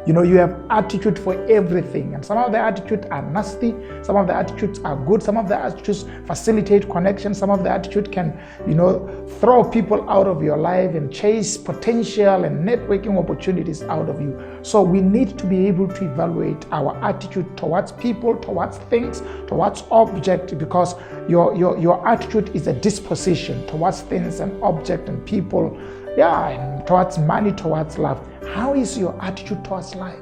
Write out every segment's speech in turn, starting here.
You have attitude for everything, and some of the attitudes are nasty, some of the attitudes are good, some of the attitudes facilitate connection, some of the attitude can, throw people out of your life and chase potential and networking opportunities out of you. So we need to be able to evaluate our attitude towards people, towards things, towards objects, because your attitude is a disposition towards things and objects and people, and towards money, towards love. How is your attitude towards life?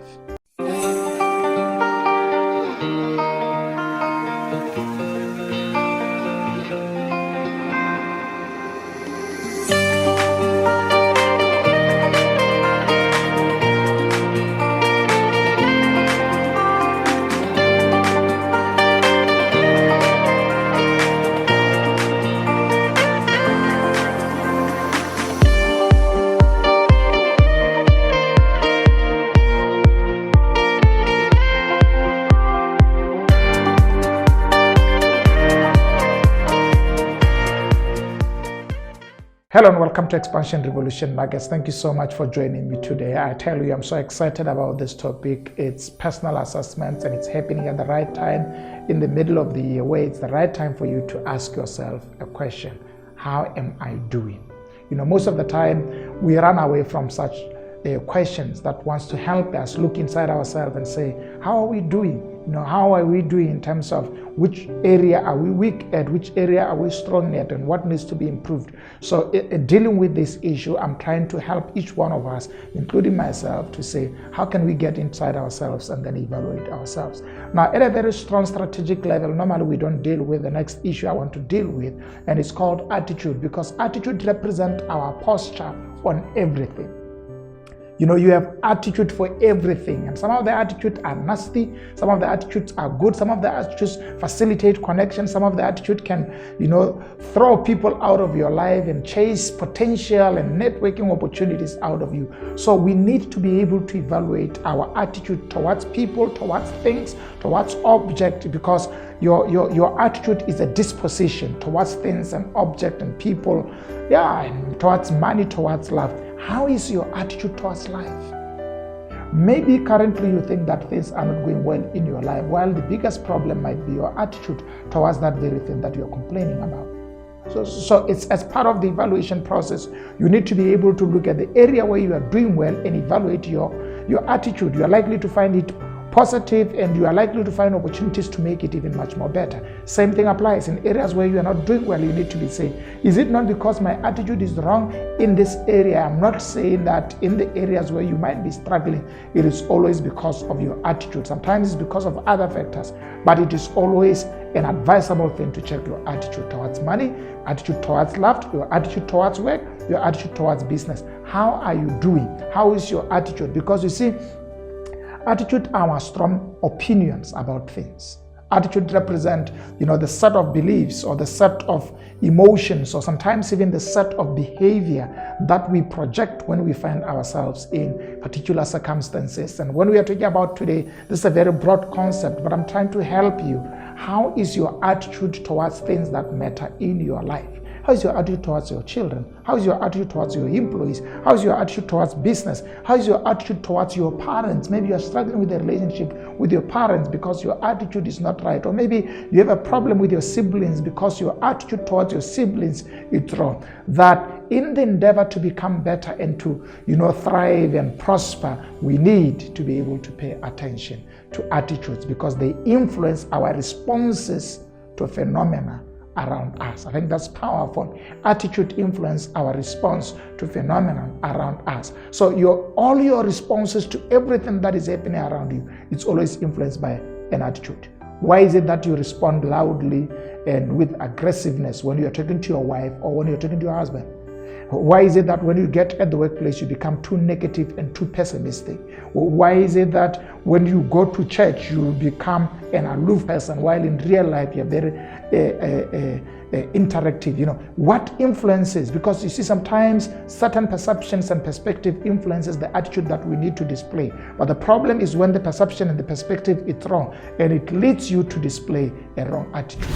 Hello and welcome to Expansion Revolution Nuggets. Thank you so much for joining me today. I tell you, I'm so excited about this topic. It's personal assessments, and it's happening at the right time in the middle of the year, where it's the right time for you to ask yourself a question. How am I doing? Most of the time we run away from such questions that wants to help us look inside ourselves and say, how are we doing? How are we doing in terms of which area are we weak at, which area are we strong at, and what needs to be improved? So dealing with this issue, I'm trying to help each one of us, including myself, to say, how can we get inside ourselves and then evaluate ourselves? Now, at a very strong strategic level, normally we don't deal with the next issue I want to deal with, and it's called attitude, because attitude represents our posture on everything. You have attitude for everything, and some of the attitudes are nasty, some of the attitudes are good, some of the attitudes facilitate connection, some of the attitude can, throw people out of your life and chase potential and networking opportunities out of you. So we need to be able to evaluate our attitude towards people, towards things, towards objects, because your attitude is a disposition towards things and objects and people, and towards money, towards love. How is your attitude towards life? Maybe currently you think that things are not going well in your life, while the biggest problem might be your attitude towards that very thing that you're complaining about. So it's as part of the evaluation process, you need to be able to look at the area where you are doing well and evaluate your attitude. You are likely to find it positive, and you are likely to find opportunities to make it even much more better. Same thing applies in areas where you are not doing well. You need to be saying, is it not because my attitude is wrong in this area? I'm not saying that in the areas where you might be struggling, it is always because of your attitude. Sometimes it's because of other factors, but it is always an advisable thing to check your attitude towards money, attitude towards love, your attitude towards work, your attitude towards business. How are you doing? How is your attitude? Because you see, attitude are our strong opinions about things. Attitude represent, the set of beliefs or the set of emotions, or sometimes even the set of behavior that we project when we find ourselves in particular circumstances. And when we are talking about today, this is a very broad concept, but I'm trying to help you. How is your attitude towards things that matter in your life? How is your attitude towards your children? How is your attitude towards your employees? How is your attitude towards business? How is your attitude towards your parents? Maybe you are struggling with a relationship with your parents because your attitude is not right. Or maybe you have a problem with your siblings because your attitude towards your siblings is wrong. That in the endeavor to become better and to, thrive and prosper, we need to be able to pay attention to attitudes, because they influence our responses to phenomena around us. I think that's powerful. Attitude influence our response to phenomena around us. So all your responses to everything that is happening around you, it's always influenced by an attitude. Why is it that you respond loudly and with aggressiveness when you're talking to your wife or when you're talking to your husband? Why is it that when you get at the workplace, you become too negative and too pessimistic? Why is it that when you go to church, you become an aloof person, while in real life, you're very interactive? What influences? Because you see, sometimes certain perceptions and perspective influences the attitude that we need to display. But the problem is when the perception and the perspective is wrong, and it leads you to display a wrong attitude.